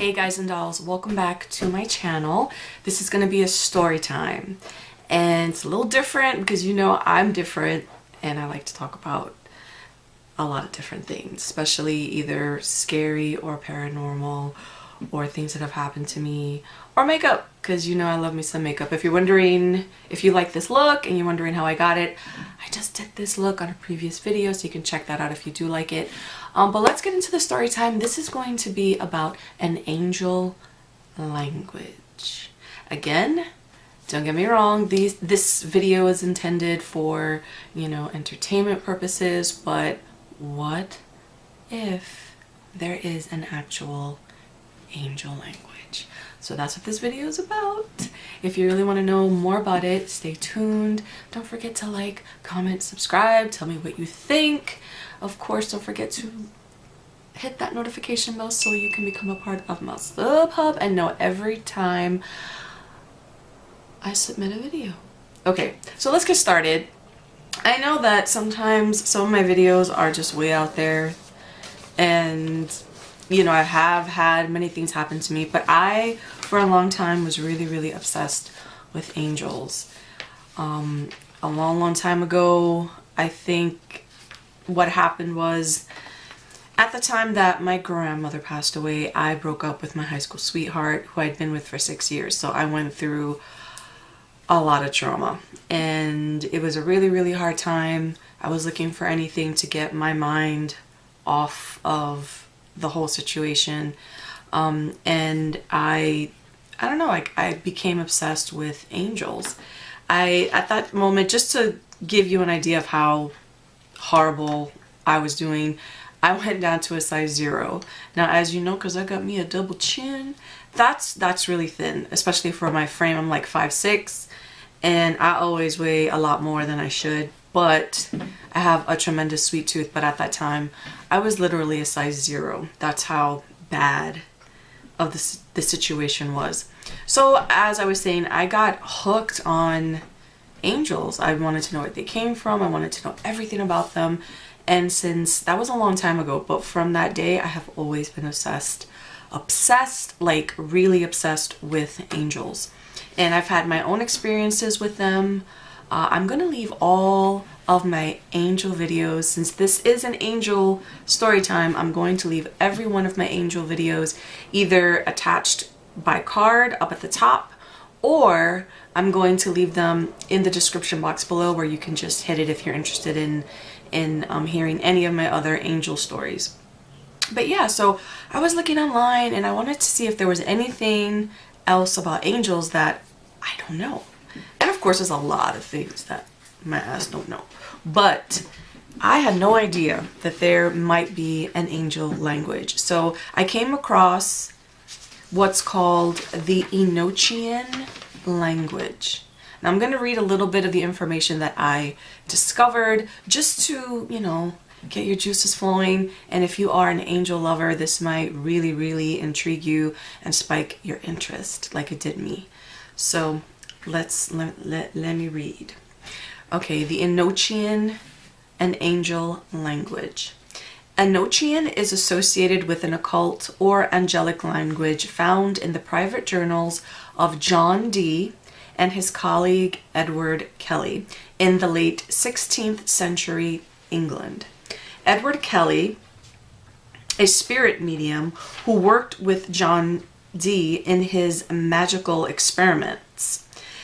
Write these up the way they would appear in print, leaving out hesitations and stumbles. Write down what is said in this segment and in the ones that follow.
Hey guys and dolls, welcome back to my channel. This is going to be a story time, and it's a little different because you know I'm different and I like to talk about a lot of different things, especially either scary or paranormal or things that have happened to me, or makeup, because you know I love me some makeup. If you're wondering if you like this look and you're wondering how I got it, I just did this look on a previous video, so you can check that out if you do like it. But let's get into the story time. This is going to be about an angel language. Again, don't get me wrong, this video is intended for, you know, entertainment purposes, but what if there is an actual angel language? So that's what this video is about. If you really want to know more about it, stay tuned. Don't forget to like, comment, subscribe, tell me what you think. Of course, don't forget to hit that notification bell so you can become a part of my sub hub and know every time I submit a video. Okay, so let's get started. I know that sometimes some of my videos are just way out there, and you know, I have had many things happen to me, but I, for a long time, was really obsessed with angels. A long time ago, I think what happened was, at the time that my grandmother passed away, I broke up with my high school sweetheart, who I'd been with for 6 years. So I went through a lot of trauma, and it was a really hard time. I was looking for anything to get my mind off of the whole situation, and I don't know, I became obsessed with angels. At that moment, just to give you an idea of how horrible I was doing, I went down to a size 0. Now, as you know, because I got me a double chin, that's really thin, especially for my frame. I'm like 5'6", and I always weigh a lot more than I should, but I have a tremendous sweet tooth. But at that time, I was literally a size 0. That's how bad of the situation was. So as I was saying, I got hooked on angels. I wanted to know where they came from. I wanted to know everything about them. And since that was a long time ago, but from that day, I have always been obsessed, like really obsessed with angels. And I've had my own experiences with them. I'm gonna leave all of my angel videos, since this is an angel story time, I'm going to leave every one of my angel videos either attached by card up at the top, or I'm going to leave them in the description box below, where you can just hit it if you're interested in hearing any of my other angel stories. But yeah, so I was looking online and I wanted to see if there was anything else about angels that I don't know. And of course, there's a lot of things that my ass don't know. But I had no idea that there might be an angel language. So I came across what's called the Enochian language. Now I'm going to read a little bit of the information that I discovered, just to, you know, get your juices flowing. And if you are an angel lover, this might really intrigue you and spike your interest like it did me. So let me read. Okay, the Enochian and angel language. Enochian is associated with an occult or angelic language found in the private journals of John Dee and his colleague Edward Kelly in the late 16th century England. Edward Kelly, a spirit medium who worked with John Dee in his magical experiments.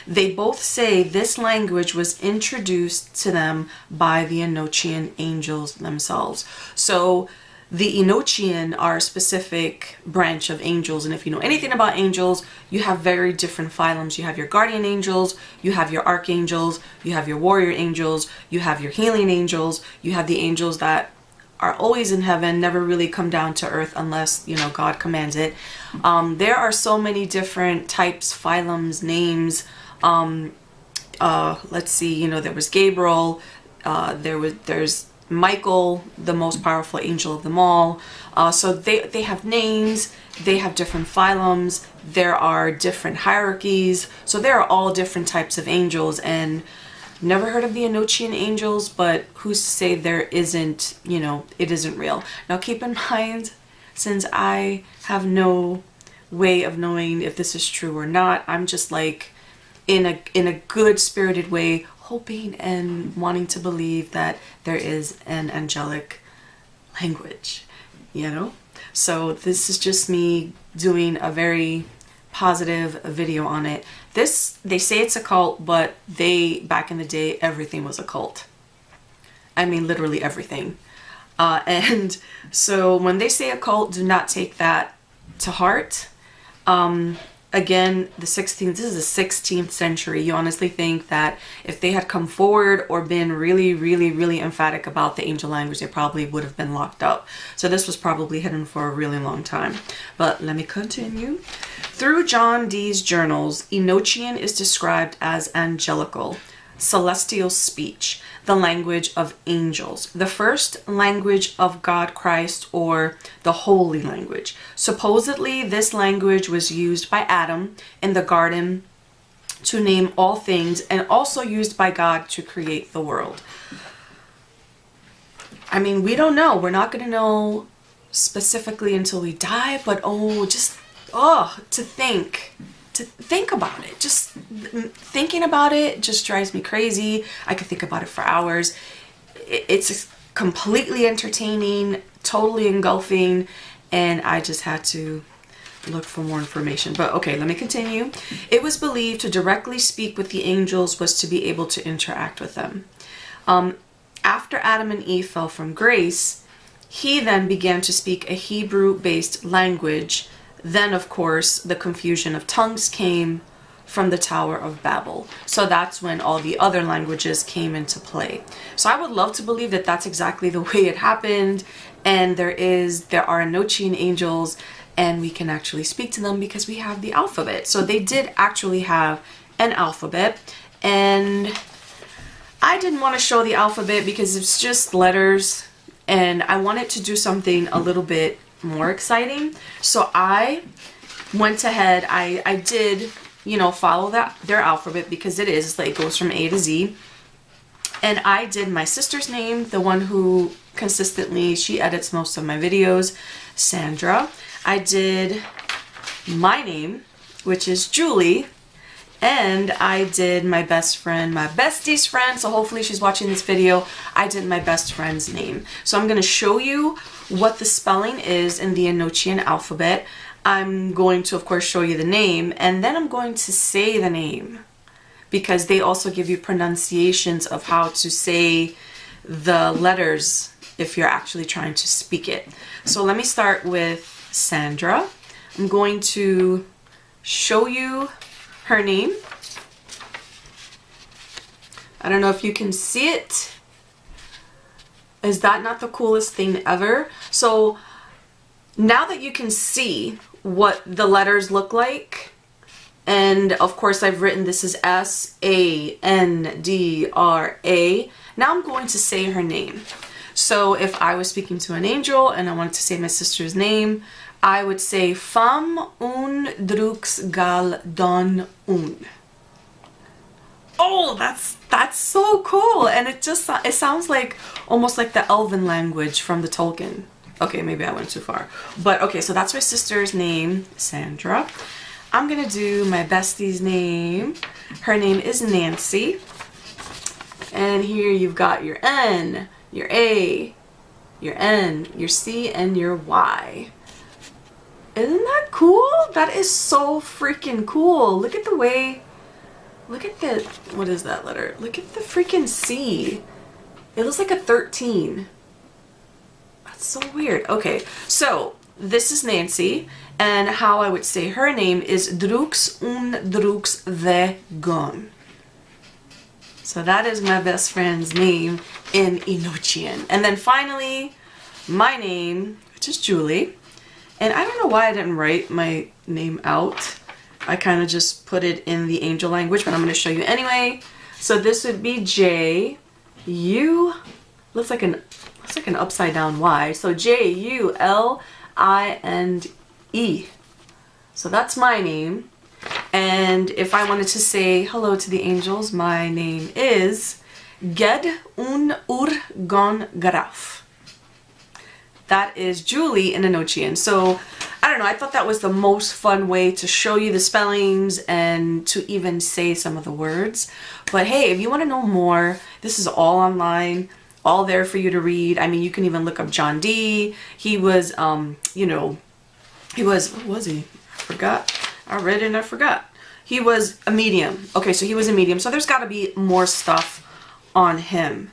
They both say this language was introduced to them by the Enochian angels themselves. So the Enochian are a specific branch of angels, and if you know anything about angels, you have very different phylums. You have your guardian angels, you have your archangels, you have your warrior angels, you have your healing angels, you have the angels that are always in heaven, never really come down to earth unless, you know, God commands it. There are so many different types, phylums, names. Let's see, you know, there was Gabriel, there's Michael, the most powerful angel of them all. So they have names, they have different phylums, there are different hierarchies. So there are all different types of angels, and never heard of the Enochian angels, but who's to say there isn't, you know, it isn't real. Now keep in mind, since I have no way of knowing if this is true or not. I'm just like in a good spirited way, hoping and wanting to believe that there is an angelic language, you know? So this is just me doing a very positive video on it. This, they say it's a cult, but back in the day, everything was a cult. I mean, literally everything. And so when they say a cult, do not take that to heart. Again, this is the 16th century. You honestly think that if they had come forward or been really, really, really emphatic about the angel language, they probably would have been locked up. So this was probably hidden for a really long time. But let me continue. Through John Dee's journals, Enochian is described as angelical, celestial speech, the language of angels, the first language of God Christ, or the holy language. Supposedly, this language was used by Adam in the garden to name all things, and also used by God to create the world. I mean, we don't know. We're not going to know specifically until we die, but to think about it. Just thinking about it just drives me crazy. I could think about it for hours. It's completely entertaining, totally engulfing, and I just had to look for more information. But okay, let me continue. It was believed to directly speak with the angels was to be able to interact with them. After Adam and Eve fell from grace, he then began to speak a Hebrew-based language. Then, of course, the confusion of tongues came from the Tower of Babel. So that's when all the other languages came into play. So I would love to believe that that's exactly the way it happened. And there are Enochian angels, and we can actually speak to them because we have the alphabet. So they did actually have an alphabet. And I didn't want to show the alphabet because it's just letters. And I wanted to do something a little bit more exciting. So I went ahead, I did, follow their alphabet because it goes from A to Z. And I did my sister's name, the one who consistently, she edits most of my videos, Sandra. I did my name, which is Julie. And I did my best friend, my bestie's friend, so hopefully she's watching this video. I did my best friend's name. So I'm going to show you what the spelling is in the Enochian alphabet. I'm going to, of course, show you the name, and then I'm going to say the name, because they also give you pronunciations of how to say the letters if you're actually trying to speak it. So let me start with Sandra. I'm going to show you her name. I don't know if you can see it. Is that not the coolest thing ever? So now that you can see what the letters look like, and of course I've written this is S-A-N-D-R-A. Now I'm going to say her name. So if I was speaking to an angel and I wanted to say my sister's name, I would say Fam un drux gal don un. Oh, that's so cool. And it sounds like almost like the Elven language from the Tolkien. Okay, maybe I went too far. But okay, so that's my sister's name, Sandra. I'm gonna do my bestie's name. Her name is Nancy. And here you've got your N, your A, your N, your C, and your Y. Isn't that cool? That is so freaking cool. Look at the way, what is that letter? Look at the freaking C. It looks like a 13. That's so weird. Okay, so this is Nancy, and how I would say her name is Drux un Drux the Gun. So that is my best friend's name in Enochian. And then finally, my name, which is Julie. And I don't know why I didn't write my name out. I kind of just put it in the angel language, but I'm going to show you anyway. So this would be J-U, looks like an upside down Y. So J-U-L-I-N-E. So that's my name. And if I wanted to say hello to the angels, my name is Ged un Ur Gon Graf. that is Julie in Enochian. So I don't know, I thought that was the most fun way to show you the spellings and to even say some of the words. But hey, if you want to know more, this is all online, all there for you to read. I mean, you can even look up John Dee. He was, you know, what was he? I forgot. I read it and I forgot. He was a medium. Okay, so he was a medium. So there's got to be more stuff on him.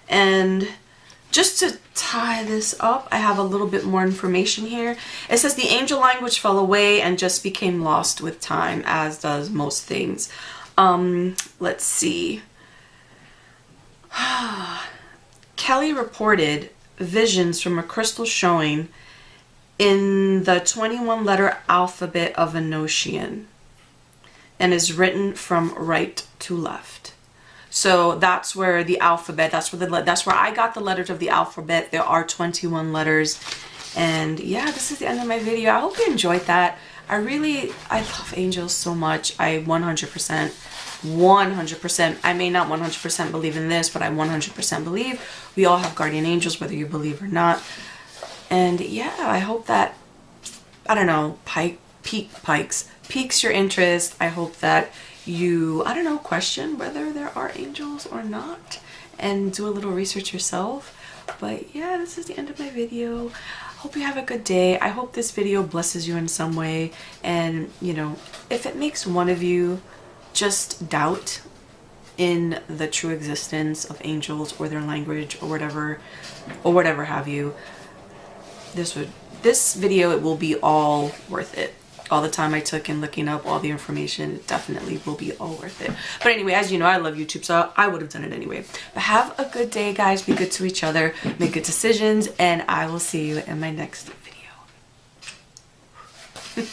And just to tie this up, I have a little bit more information here. It says the angel language fell away and just became lost with time, as does most things. Let's see. Kelly reported visions from a crystal showing in the 21-letter alphabet of Enochian, and is written from right to left. So that's where the alphabet, that's where I got the letters of the alphabet. There are 21 letters. And yeah, this is the end of my video. I hope you enjoyed that. I love angels so much. I 100%, I may not 100% believe in this, but I 100% believe we all have guardian angels, whether you believe or not. And yeah, I hope that, I don't know, piques your interest. I hope that you, I don't know, question whether there are angels or not and do a little research yourself. But yeah, this is the end of my video. Hope you have a good day. I hope this video blesses you in some way, and you know, if it makes one of you just doubt in the true existence of angels or their language or whatever have you, this video, it will be all worth it. All the time I took in looking up all the information, it definitely will be all worth it. But anyway, as you know, I love YouTube, so I would have done it anyway. But have a good day, guys. Be good to each other, make good decisions, and I will see you in my next video.